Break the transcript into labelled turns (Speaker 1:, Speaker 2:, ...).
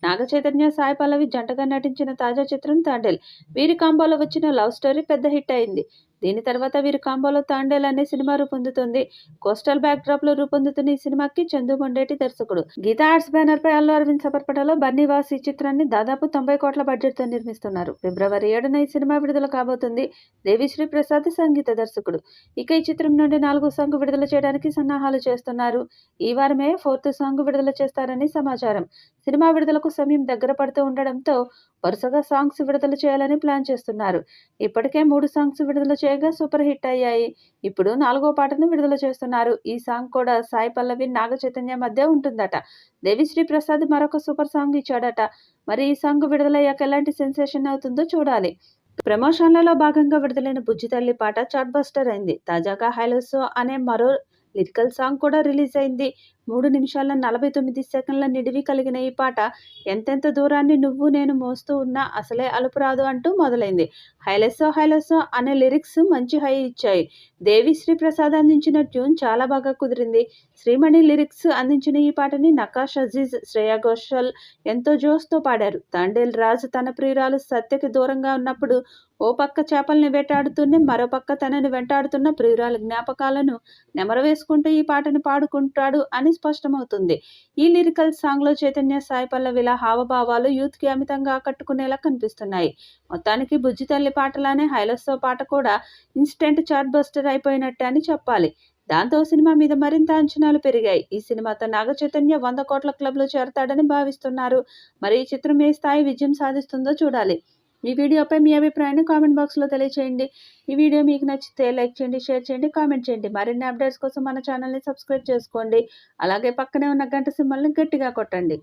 Speaker 1: నాగ చైతన్య, సాయి పల్లవి జంటగా నటించిన తాజా చిత్రం తాండేల్. వీరి కాంబోలో వచ్చిన లవ్ స్టోరీ పెద్ద హిట్ అయింది. దీని తర్వాత వీరి కాంబోలో తాండేల్ అనే సినిమా రూపొందుతుంది. కోస్టల్ బ్యాక్ డ్రాప్ లో రూపొందుతున్న ఈ సినిమాకి చందు మొండేటి దర్శకుడు. గీతా ఆర్ట్స్ బ్యానర్ పై అల్లు అరవింద్ సపర్పటలో బన్నీవాస్ ఈ చిత్రాన్ని దాదాపు 90 కోట్ల బడ్జెట్ తో నిర్మిస్తున్నారు. ఫిబ్రవరి 7న ఈ సినిమా విడుదల కాబోతుంది. దేవిశ్రీ ప్రసాద్ సంగీత దర్శకుడు. ఇక ఈ చిత్రం నుండి 4వ సాంగ్ విడుదల చేయడానికి సన్నాహాలు చేస్తున్నారు. ఈ వారమే 4th సాంగ్ విడుదల చేస్తారని సమాచారం. సినిమా విడుదలకు సమయం దగ్గర పడుతూ ఉండడంతో వరుసగా సాంగ్స్ విడుదల చేయాలని ప్లాన్ చేస్తున్నారు. ఇప్పటికే 3 సాంగ్స్ విడుదల చేయగా సూపర్ హిట్ అయ్యాయి. ఇప్పుడు 4వ పాటను విడుదల చేస్తున్నారు. ఈ సాంగ్ కూడా సాయి పల్లవి, నాగ చైతన్య మధ్య ఉంటుందట. దేవిశ్రీ ప్రసాద్ మరొక సూపర్ సాంగ్ ఇచ్చాడట. మరి ఈ సాంగ్ విడుదలయ్యాక ఎలాంటి సెన్సేషన్ అవుతుందో చూడాలి. ప్రమోషన్లలో భాగంగా విడుదలైన బుజ్జి తల్లి పాట చాట్ బస్టర్ అయింది. తాజాగా హైలెస్సో అనే మరో లిరికల్ సాంగ్ కూడా రిలీజ్ అయింది. 3 నిమిషాల 49 సెకండ్ల నిడివి కలిగిన ఈ పాట ఎంతెంత దూరాన్ని నువ్వు నేను మోస్తూ ఉన్నా అసలే అలుపు రాదు అంటూ మొదలైంది. హైలెస్సో హైలెస్సో అనే లిరిక్స్ మంచి హై ఇచ్చాయి. దేవిశ్రీ ప్రసాద్ అందించిన ట్యూన్ చాలా బాగా కుదిరింది. శ్రీమణి లిరిక్స్ అందించిన ఈ పాటని నకాష్ అజీజ్, శ్రేయా ఘోషల్ ఎంతో జోష్తో పాడారు. తాండేల్ రాజ్ తన ప్రియురాలు సత్యకి దూరంగా ఉన్నప్పుడు ఓ పక్క చేపల్ని వేటాడుతూనే మరో పక్క తనని వెంటాడుతున్న ప్రియురాలి జ్ఞాపకాలను నెమరవేసుకుంటూ ఈ పాటని పాడుకుంటాడు అని స్పష్టమవుతుంది. ఈ లిరికల్ సాంగ్ లో చైతన్య, సాయి పల్లవిల హావభావాలు యూత్ కి అమితంగా ఆకట్టుకునేలా కనిపిస్తున్నాయి. మొత్తానికి బుజ్జి తల్లి పాటలానే హైలెస్సో పాట కూడా ఇన్స్టెంట్ చార్ట్ బస్టర్ అయిపోయినట్టే అని చెప్పాలి. దాంతో సినిమా మీద మరింత అంచనాలు పెరిగాయి. ఈ సినిమాతో నాగ చైతన్య 100 కోట్ల క్లబ్ లో చేరతాడని భావిస్తున్నారు. మరి ఈ చిత్రం ఏ స్థాయి విజయం సాధిస్తుందో చూడాలి. ఈ వీడియోపై మీ అభిప్రాయాన్ని కామెంట్ బాక్స్లో తెలియచేయండి. ఈ వీడియో మీకు నచ్చితే లైక్ చేయండి, షేర్ చేయండి, కామెంట్ చేయండి. మరిన్ని అప్డేట్స్ కోసం మన ఛానల్ని సబ్స్క్రైబ్ చేసుకోండి. అలాగే పక్కనే ఉన్న గంట సింబల్ని గట్టిగా కొట్టండి.